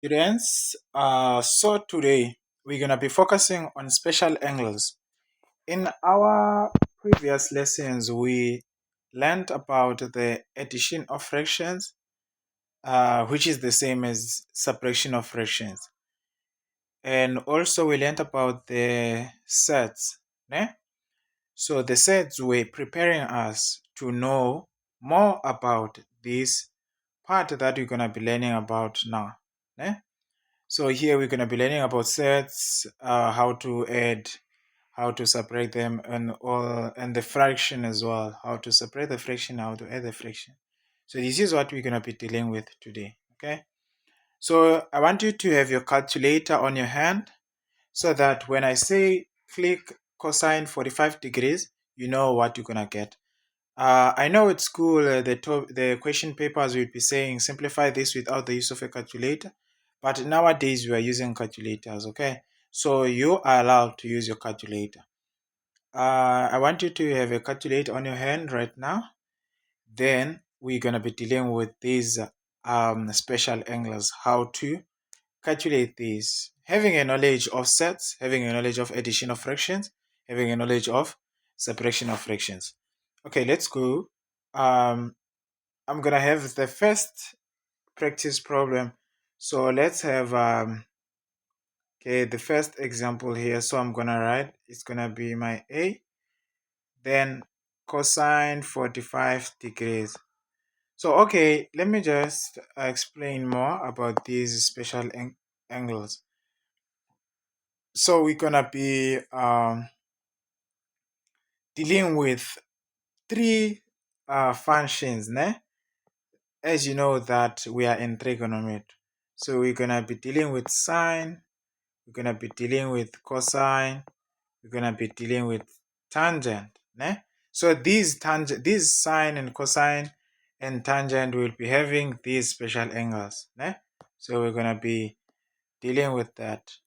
Students, so today we're going to be focusing on special angles. In our previous lessons, we learned about the addition of fractions, which is the same as subtraction of fractions. And also we learned about the sets. Ne? So the sets were preparing us to know more about this part that we're going to be learning about now. Ne? So here we're going to be learning about sets, how to add, how to separate them, and the fraction as well. How to separate the fraction, how to add the fraction. So this is what we're going to be dealing with today. Okay. So I want you to have your calculator on your hand so that when I say click cosine 45 degrees, you know what you're going to get. I know at school the question papers will be saying simplify this without the use of a calculator, but nowadays we are using calculators. Okay, so you are allowed to use your calculator. I want you to have a calculator on your hand right now. Then we're gonna be dealing with these special angles, how to calculate these. Having a knowledge of sets, having a knowledge of addition of fractions, having a knowledge of subtraction of fractions. Okay, let's go. I'm gonna have the first practice problem. So let's have okay, the first example here. So I'm gonna write, it's gonna be my A, then cosine 45 degrees. So okay, let me just explain more about these special angles. So we're gonna be dealing with three functions, ne? As you know that we are in trigonometry. So we're gonna be dealing with sine, we're gonna be dealing with cosine, we're gonna be dealing with tangent, ne? So these sine and cosine and tangent will be having these special angles, ne? So we're gonna be dealing with that.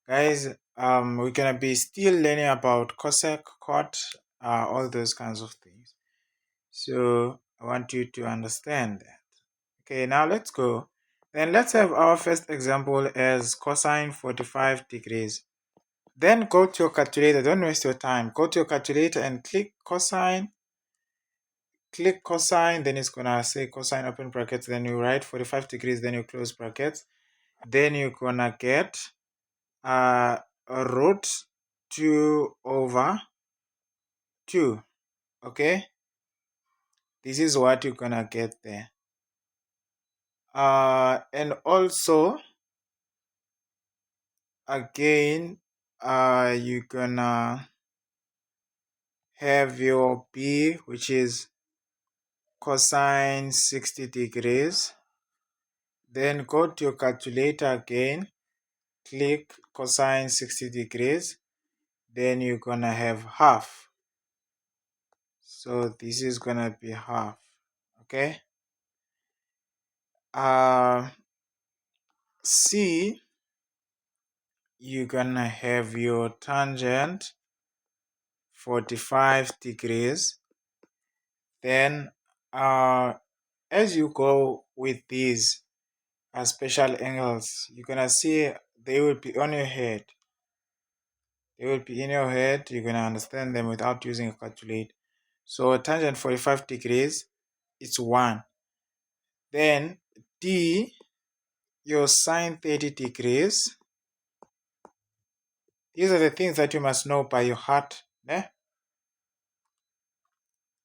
Guys, we're gonna be still learning about cosec, cot, all those kinds of things. So I want you to understand that. Okay, now let's go. Then let's have our first example as cosine 45 degrees. Then go to your calculator, don't waste your time. Go to your calculator and click cosine. Click cosine, then it's gonna say cosine open brackets, then you write 45 degrees, then you close brackets. Then you're gonna get root 2 over 2. Okay, this is what you're gonna get there. And also again, you're gonna have your B, which is cosine 60 degrees. Then go to your calculator again, click cosine 60 degrees, then you're gonna have half. So this is gonna be half. Okay. C, you're gonna have your tangent 45 degrees. Then as you go with these special angles, you're gonna see they will be on your head. They will be in your head. You're gonna understand them without using a calculator. So tangent 45 degrees, it's 1. Then D, your sine 30 degrees. These are the things that you must know by your heart. Eh?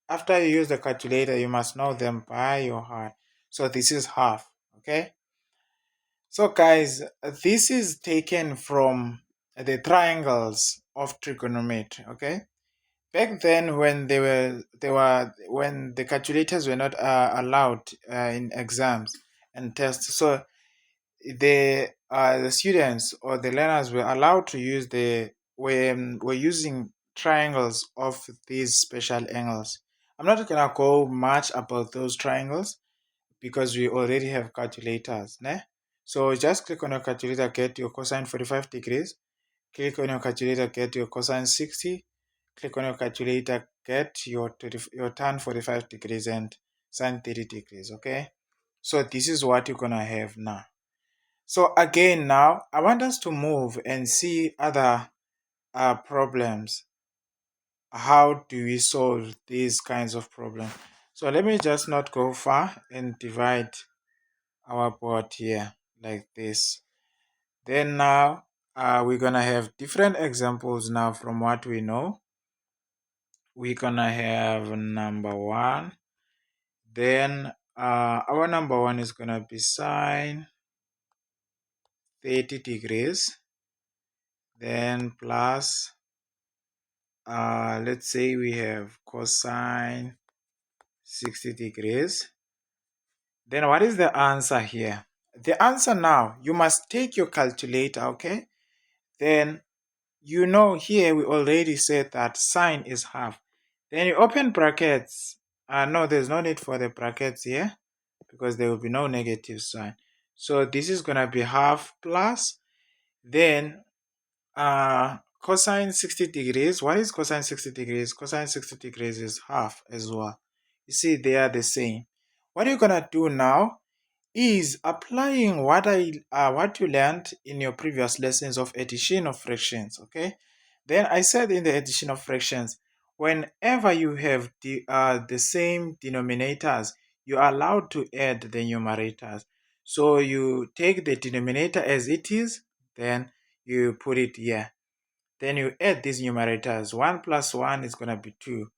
After you use the calculator, you must know them by your heart. So this is half. Okay. So guys, this is taken from the triangles of trigonometry. Okay. Back then, when when the calculators were not allowed in exams and tests, so the students or the learners were allowed to use were using triangles of these special angles. I'm not gonna go much about those triangles because we already have calculators, ne? So just click on your calculator, get your cosine 45 degrees. Click on your calculator, get your cosine 60. Click on your calculator, get your tan 45 degrees and sine 30 degrees, okay? So this is what you're gonna have now. So again, now I want us to move and see other problems. How do we solve these kinds of problems? So let me just not go far and divide our board here like this. Then now we're gonna have different examples now from what we know. We're gonna have number one. Then our number one is gonna be sine 30 degrees. Then plus let's say we have cosine 60 degrees. Then what is the answer here? The answer now, you must take your calculator, okay? Then you know here we already said that sine is half. Then you open brackets. No, there's no need for the brackets here because there will be no negative sign. So this is going to be half plus. Then cosine 60 degrees. What is cosine 60 degrees? Cosine 60 degrees is half as well. You see, they are the same. What you're going to do now is applying what you learned in your previous lessons of addition of fractions. Okay, then I said in the addition of fractions, whenever you have the same denominators, you are allowed to add the numerators. So you take the denominator as it is, then you put it here, then you add these numerators. 1 plus 1 is going to be 2.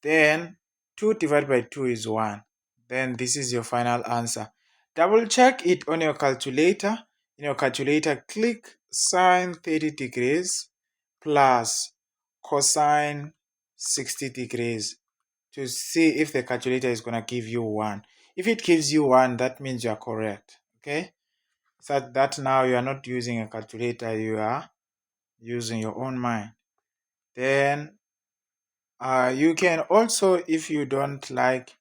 Then 2 divided by 2 is 1. Then this is your final answer. Double check it on your calculator. In your calculator, click sine 30 degrees plus cosine 60 degrees to see if the calculator is going to give you 1. If it gives you 1, that means you are correct. Okay? So that now you are not using a calculator, you are using your own mind. Then you can also, if you don't like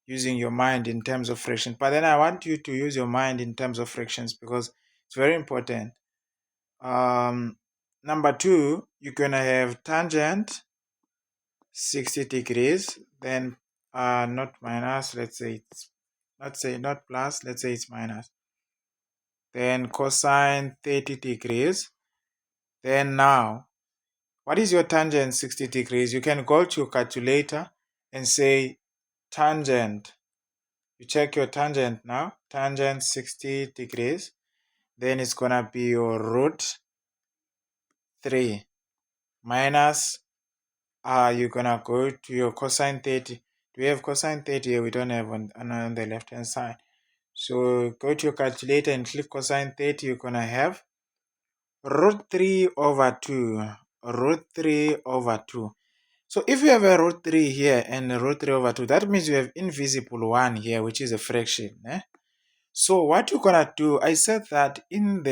using your mind in terms of fractions, but then I want you to use your mind in terms of fractions because it's very important. Number 2, you're gonna have tangent 60 degrees, then not minus, let's say not plus, let's say it's minus. Then cosine 30 degrees. Then now, what is your tangent 60 degrees? You can go to your calculator and say tangent. You check your tangent now. Tangent 60 degrees. Then it's going to be your root 3 minus, you're going to go to your cosine 30. Do we have cosine 30 here? We don't have on the left hand side. So go to your calculator and click cosine 30. You're going to have root 3 over 2. Root 3 over 2. So if you have a root 3 here and a root 3 over 2, that means you have invisible 1 here, which is a fraction. So what you're gonna do, I said that in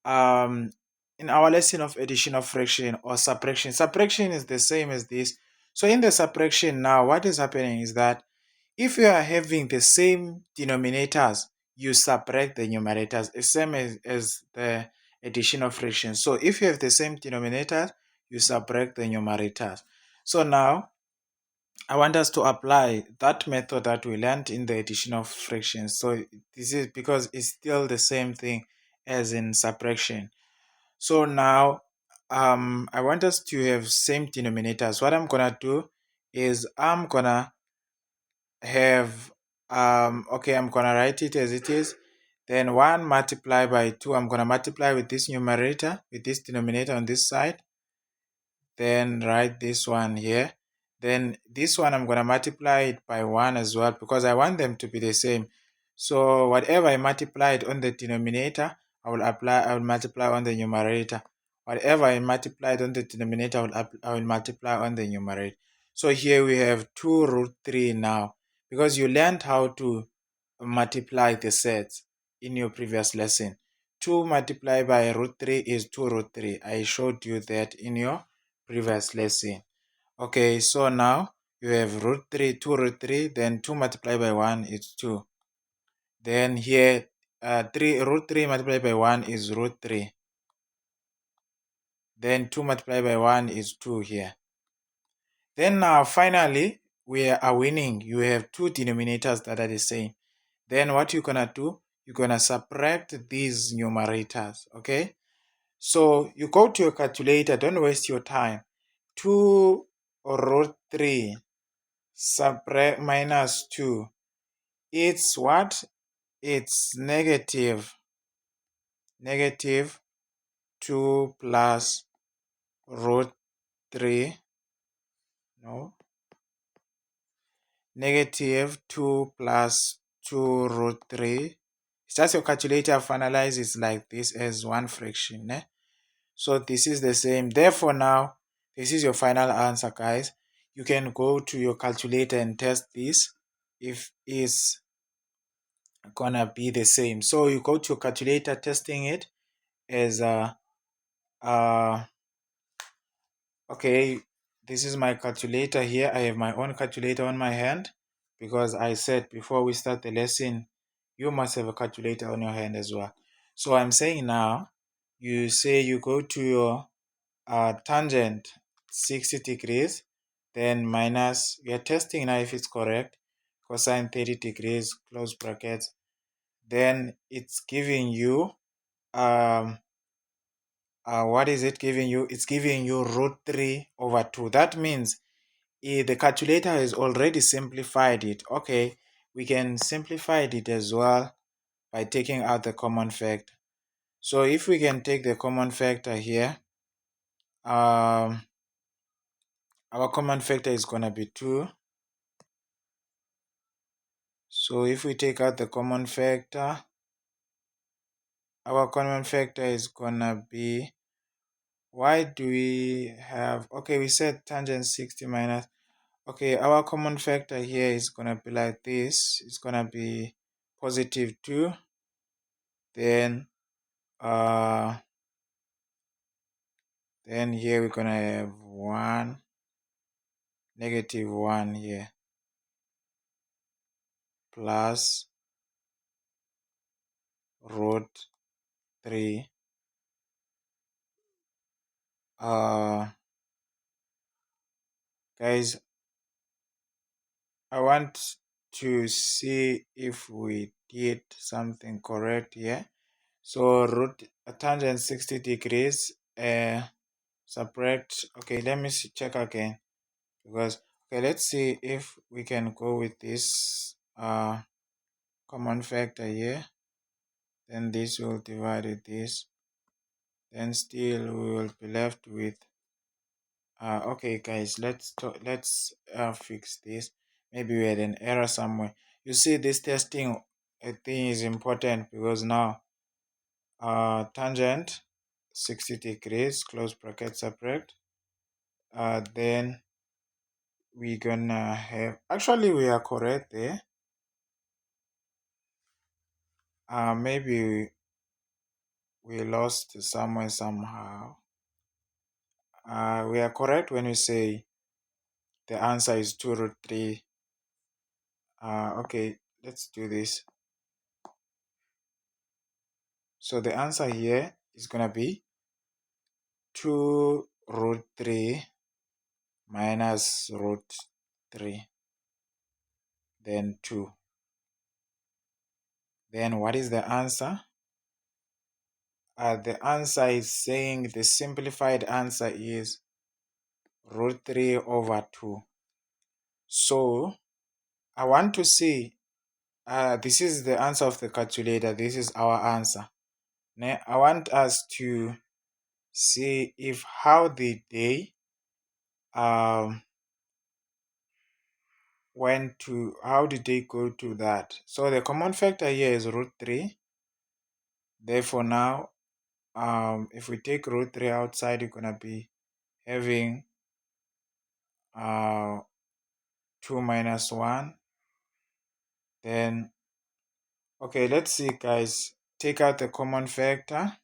our lesson of addition of fraction or subtraction. Subtraction is the same as this. So in the subtraction now, what is happening is that if you are having the same denominators, you subtract the numerators, the same as the addition of fractions. So if you have the same denominators, you subtract the numerators. So now I want us to apply that method that we learned in the addition of fractions. So this is because it's still the same thing as in subtraction. So now I want us to have same denominators. What I'm gonna do is I'm gonna have okay, I'm gonna write it as it is. Then 1 multiplied by 2, I'm gonna multiply with this numerator, with this denominator on this side. Then write this one here. Then this one I'm going to multiply it by 1 as well because I want them to be the same. So whatever I multiplied on the denominator, I will multiply on the numerator. Whatever I multiplied on the denominator, I will multiply on the numerator. So here we have 2 root 3 now because you learned how to multiply the sets in your previous lesson. 2 multiplied by root 3 is 2 root 3. I showed you that in your previous lesson. Okay, so now you have root 3, 2 root 3, then 2 multiplied by 1 is 2. Then here, root 3 multiplied by 1 is root 3. Then 2 multiplied by 1 is 2 here. Then now finally, we are winning. You have two denominators that are the same. Then what you're gonna do, you're gonna subtract these numerators, okay? So you go to your calculator, don't waste your time. 2 root 3 subtract minus 2. It's what? It's negative 2 plus root 3. No. Negative 2 plus 2 root 3. It's just your calculator finalizes like this as one fraction. So this is the same. Therefore now, this is your final answer, guys. You can go to your calculator and test this if it's gonna be the same. So you go to your calculator testing it as okay, this is my calculator here. I have my own calculator on my hand because I said before we start the lesson, you must have a calculator on your hand as well. So I'm saying now, you say you go to your tangent 60 degrees, then minus, we are testing now if it's correct, cosine 30 degrees, close brackets, then it's giving you, what is it giving you? It's giving you root 3 over 2. That means the calculator has already simplified it. Okay, we can simplify it as well by taking out the common factor. So if we can take the common factor here, our common factor is going to be 2. So if we take out the common factor, our common factor is going to be, why do we have, okay, we said tangent 60 minus, okay, our common factor here is going to be like this. It's going to be positive 2. Then here we're going to have 1, negative 1 here, plus root 3. Guys, I want to see if we did something correct here. So root tangent 60 degrees, subtract, okay, let me check again, because, okay, let's see if we can go with this common factor here, then this will divide with this, then still we will be left with okay guys, let's fix this. Maybe we had an error somewhere. You see, this testing thing is important because now tangent 60 degrees, close bracket, separate, then we're gonna have, actually we are correct there. Maybe we lost somewhere somehow. We are correct when we say the answer is 2 root 3. Okay, let's do this. So the answer here is gonna be 2 root 3 minus root 3, then 2. Then what is the answer? The answer is saying, the simplified answer is root 3 over 2. So I want to see, this is the answer of the calculator. This is our answer. Now I want us to see if how did they how did they go to that. So the common factor here is root 3. Therefore now, if we take root 3 outside, you're gonna be having 2 minus 1. Then, okay, let's see guys, take out the common factor.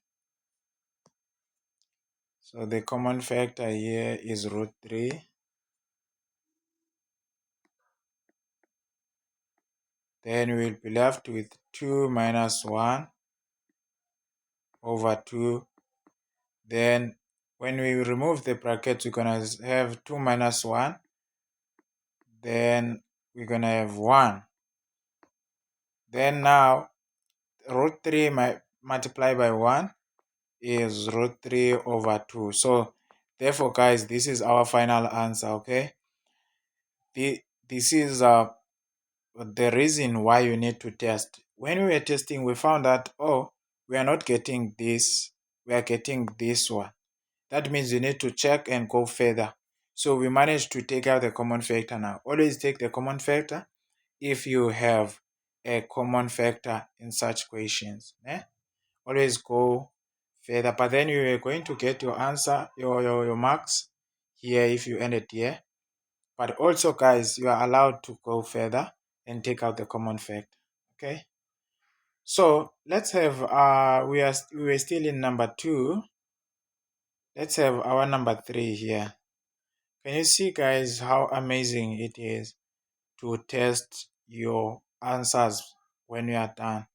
So the common factor here is root 3. Then we'll be left with 2 minus 1 over 2. Then when we remove the brackets, we're gonna have 2 minus 1. Then we're gonna have 1. Then now root 3 multiplied by 1 is root 3 over 2. So therefore, guys, this is our final answer, okay? This is the reason why you need to test. When we were testing, we found that, oh, we are not getting this, we are getting this one. That means you need to check and go further. So we managed to take out the common factor now. Always take the common factor if you have a common factor in such questions. Always go further. But then you are going to get your answer, your marks here if you ended here. But also, guys, you are allowed to go further and take out the common factor. Okay. So let's have we were still in number 2. Let's have our number 3 here. Can you see, guys, how amazing it is to test your answers when you are done?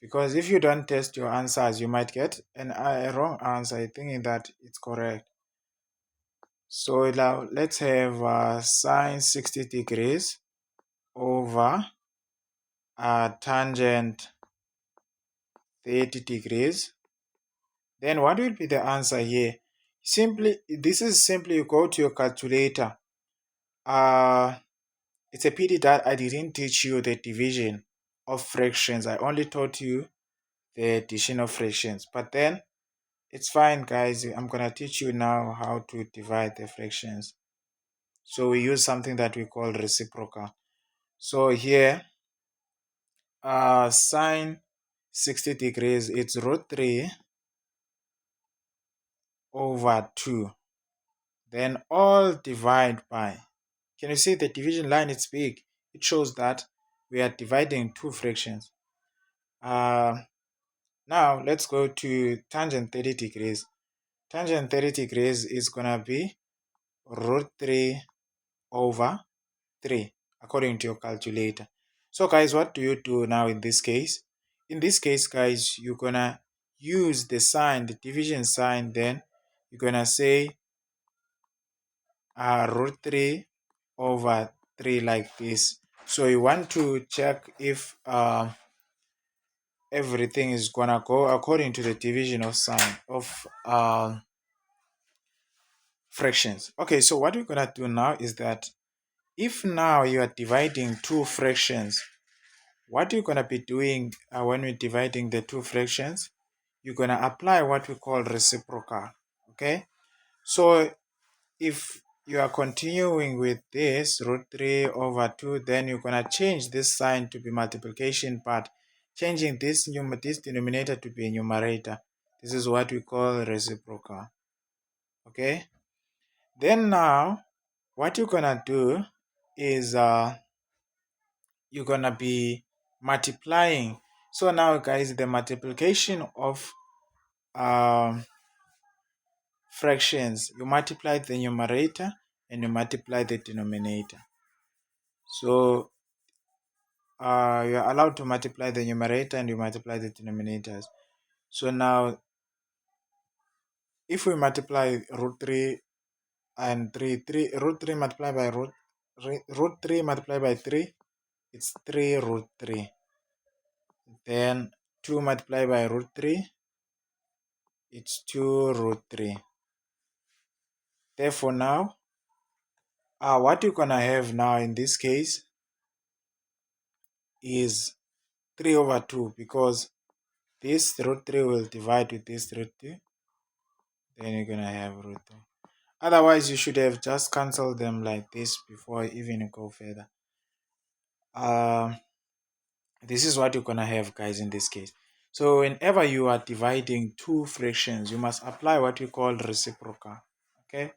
Because if you don't test your answers, you might get a wrong answer thinking that it's correct. So now let's have sine 60 degrees over tangent 30 degrees. Then what will be the answer here? This is simply you go to your calculator. It's a pity that I didn't teach you the division of fractions. I only taught you the addition of fractions. But then it's fine, guys. I'm gonna teach you now how to divide the fractions. So we use something that we call reciprocal. So here, sine 60 degrees, it's root 3 over 2. Then all divide by. Can you see the division line? It's big. It shows that we are dividing two fractions. Now let's go to tangent 30 degrees. Tangent 30 degrees is gonna be root 3 over 3 according to your calculator. So guys, what do you do now in this case? In this case, guys, you're gonna use the sign, the division sign, then you're gonna say root 3 over 3 like this. So you want to check if everything is gonna go according to the division of sign of fractions. Okay, so what we're gonna do now is that if now you are dividing two fractions, what you're gonna be doing when we're dividing the two fractions, you're gonna apply what we call reciprocal. Okay, so if you are continuing with this root 3 over 2, then you're gonna change this sign to be multiplication part, changing this denominator to be a numerator. This is what we call reciprocal. Okay, then now what you're gonna do is you're gonna be multiplying. So now, guys, the multiplication of fractions, you multiply the numerator and you multiply the denominator. So you're allowed to multiply the numerator and you multiply the denominators. So now if we multiply root 3 and 3 root 3 multiplied by root 3 multiplied by 3, it's 3 root 3. Then 2 multiplied by root 3, it's 2 root 3. Therefore now, what you're gonna have now in this case is 3 over 2, because this root 3 will divide with this root 2. Then you're gonna have root 2. Otherwise, you should have just cancelled them like this before even go further. This is what you're gonna have, guys, in this case. So whenever you are dividing two fractions, you must apply what we call reciprocal. Okay.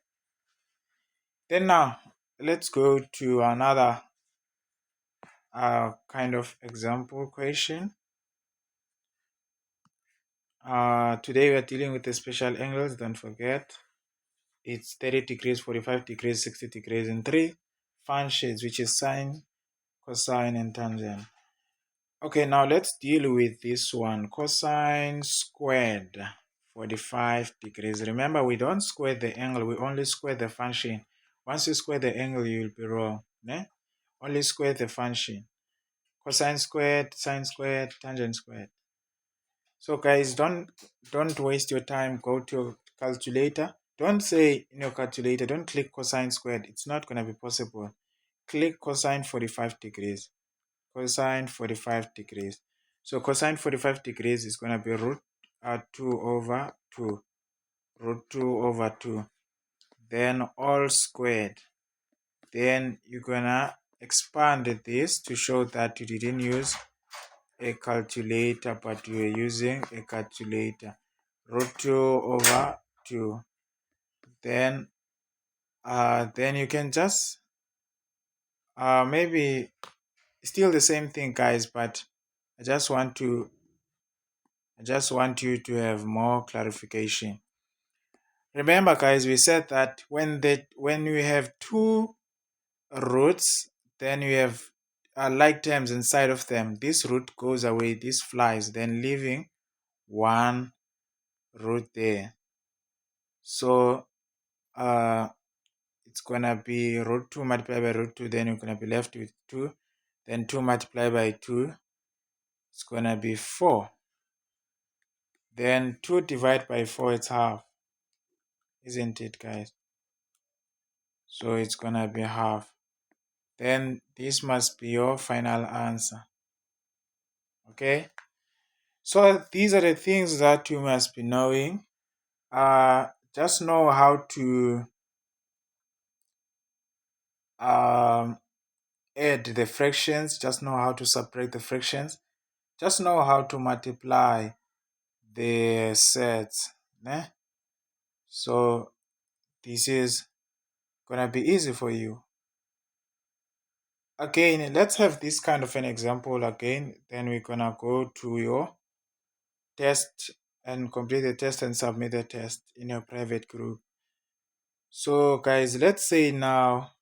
Then now, let's go to another kind of example question. Today we are dealing with the special angles. Don't forget, it's 30 degrees, 45 degrees, 60 degrees, and 3 functions, which is sine, cosine, and tangent. Okay, now let's deal with this one. Cosine squared 45 degrees. Remember, we don't square the angle, we only square the function. Once you square the angle, you'll be wrong. Only square the function. Cosine squared, sine squared, tangent squared. So guys, don't waste your time. Go to your calculator. Don't say in your calculator, don't click cosine squared. It's not going to be possible. Click cosine 45 degrees. Cosine 45 degrees. So cosine 45 degrees is going to be root 2 over 2. Root 2 over 2. Then all squared. Then you're going to expand this to show that you didn't use a calculator, but you are using a calculator. Root 2 over 2. Then you can just maybe still the same thing, guys, but I just want you to have more clarification. Remember, guys, we said that when we have two roots, then you have like terms inside of them. This root goes away, this flies, then leaving one root there. So it's gonna be root 2 multiplied by root 2, then you're gonna be left with 2. Then 2 multiplied by 2, it's gonna be 4. Then 2 divided by 4, it's half. Isn't it, guys? So it's gonna be half. Then this must be your final answer. Okay? So these are the things that you must be knowing. Just know how to add the fractions. Just know how to subtract the fractions. Just know how to multiply the sets. Né? So this is gonna be easy for you. Again, let's have this kind of an example again. Then we're gonna go to your test and complete the test and submit the test in your private group. So guys, let's say now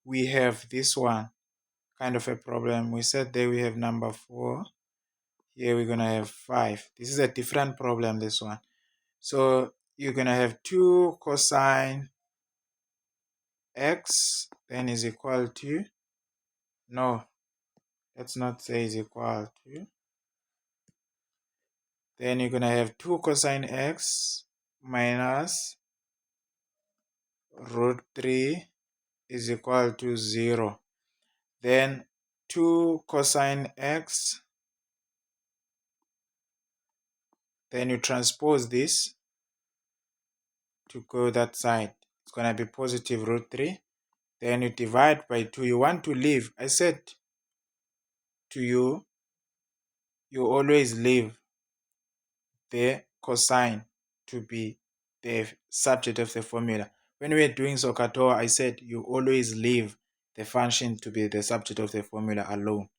we have this one kind of a problem. We said there we have number 4. Here we're gonna have 5. This is a different problem, this one. So you're gonna have 2 cosine x then is equal to, no, let's not say is equal to, then you're gonna have 2 cosine x minus root 3 is equal to 0. Then 2 cosine x, then you transpose this to go that side. It's gonna be positive root 3. Then you divide by 2. You want to leave. I said to you, you always leave the cosine to be the subject of the formula. When we are doing SOHCAHTOA, I said you always leave the function to be the subject of the formula alone.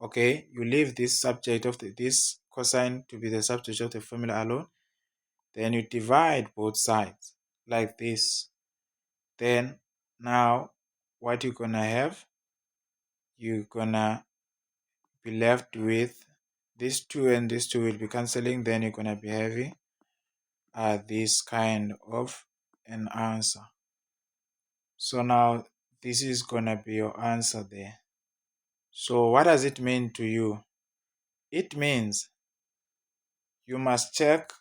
Okay, you leave this subject of this cosine to be the subject of the formula alone. Then you divide both sides like this. Then now what you're gonna have, you're gonna be left with this 2 and this 2 will be cancelling. Then you're gonna be having this kind of an answer. So now this is gonna be your answer there. So what does it mean to you? It means you must check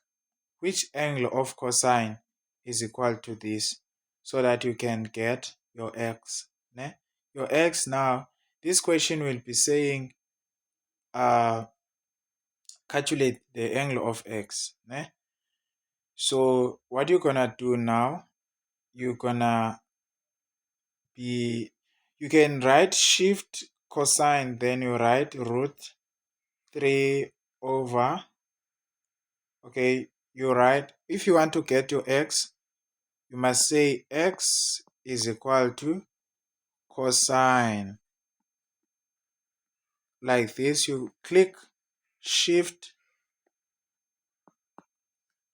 which angle of cosine is equal to this so that you can get your x. Ne? Your x now, this question will be saying calculate the angle of x. Ne? So what you're gonna do now, you're gonna be, you can write shift cosine, then you write root 3 over, okay, you write, if you want to get your x, you must say x is equal to cosine. Like this, you click shift,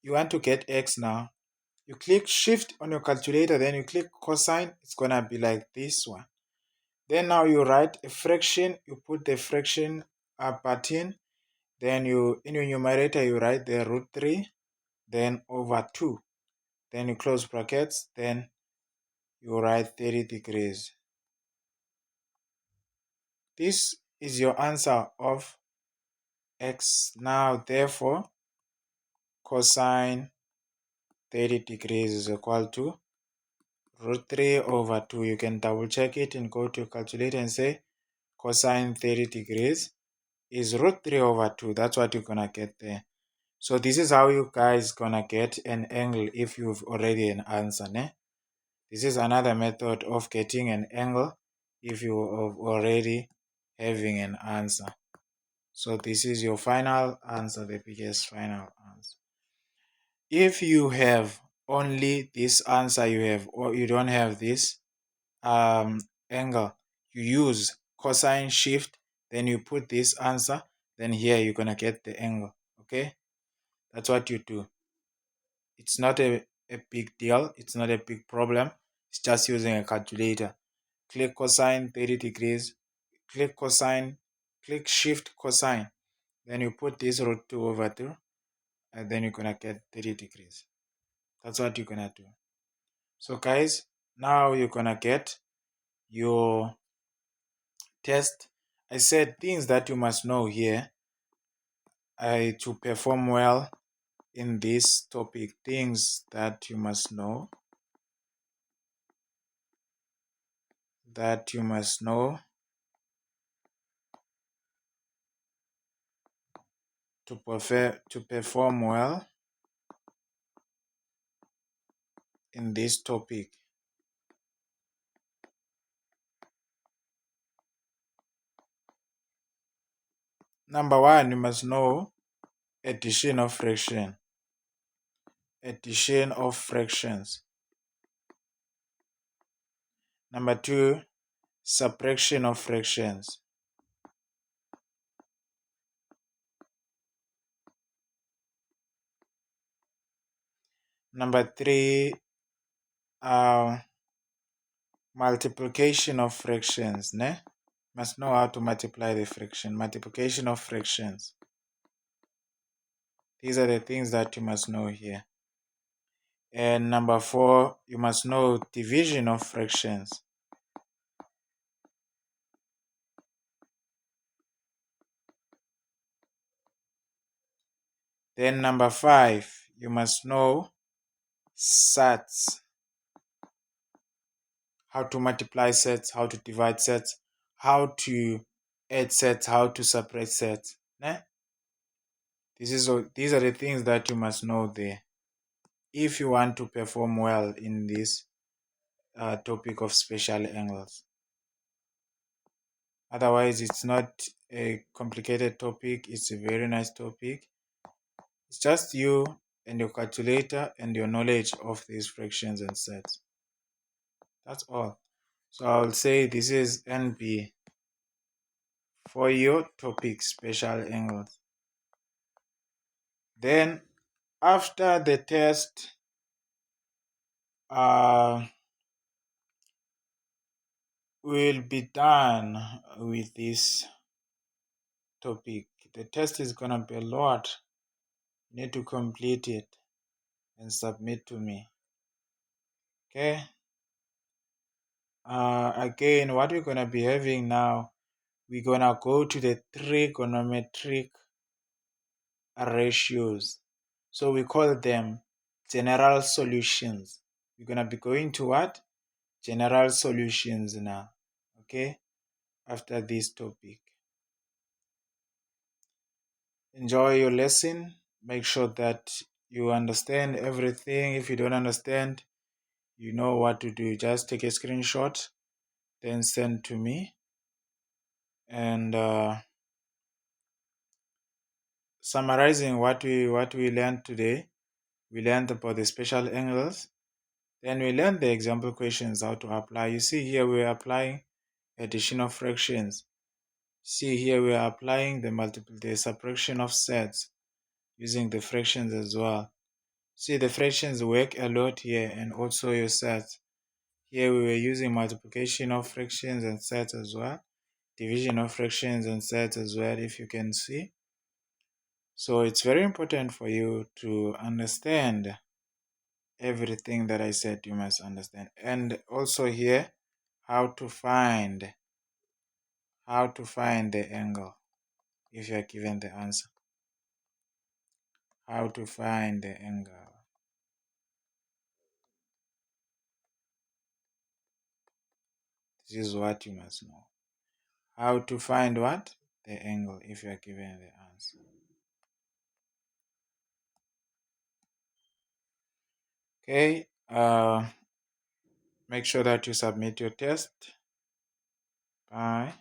you want to get x now. You click shift on your calculator, then you click cosine, it's gonna be like this one. Then now you write a fraction, you put the fraction button, then you in your numerator you write the root 3, then over 2. Then you close brackets, then you write 30 degrees. This is your answer of x. Now therefore cosine 30 degrees is equal to root 3 over 2. You can double check it and go to your calculator and say cosine 30 degrees is root 3 over 2. That's what you're gonna get there. So this is how you guys gonna get an angle if you've already an answer. Ne? This is another method of getting an angle if you are already having an answer. So this is your final answer, the biggest final answer. If you have only this answer you have, or you don't have this angle, you use cosine shift, then you put this answer, then here you're gonna get the angle. Okay, that's what you do. It's not a big deal, it's not a big problem. It's just using a calculator. Click cosine 30 degrees, click cosine, click shift cosine, then you put this root 2 over 2, and then you're gonna get 30 degrees. That's what you're gonna do. So guys, now you're gonna get your test. I said things that you must know here to perform well in this topic. Things that you must know, that you must know to perform well in this topic. Number one, you must know addition of fraction. Addition of fractions. Number two, subtraction of fractions. Number three, multiplication of fractions. Ne? Must know how to multiply the fraction. Multiplication of fractions. These are the things that you must know here. And number four, you must know division of fractions. Then number five, you must know sets. How to multiply sets, how to divide sets, how to add sets, how to separate sets. Ne? These are the things that you must know there if you want to perform well in this topic of special angles. Otherwise, it's not a complicated topic. It's a very nice topic. It's just you and your calculator and your knowledge of these fractions and sets. That's all. So I'll say this is NB for your topic, special angles. Then after the test, we'll be done with this topic. The test is gonna be a lot. You need to complete it and submit to me. Okay. Again, what we're gonna be having now, we're gonna go to the trigonometric ratios. So we call them general solutions. We're gonna be going to what? General solutions now. Okay, after this topic. Enjoy your lesson. Make sure that you understand everything. If you don't understand, you know what to do. Just take a screenshot, then send to me. And summarizing what we learned today, we learned about the special angles. Then we learned the example questions, how to apply. You see here we're applying addition of fractions. See here we are applying the subtraction of sets using the fractions as well. See the fractions work a lot here, and also your sets. Here we were using multiplication of fractions and sets as well. Division of fractions and sets as well, if you can see. So it's very important for you to understand everything that I said you must understand. And also here, how to find the angle if you are given the answer. How to find the angle. This is what you must know. How to find what? The angle if you are given the answer. Okay, make sure that you submit your test. Bye.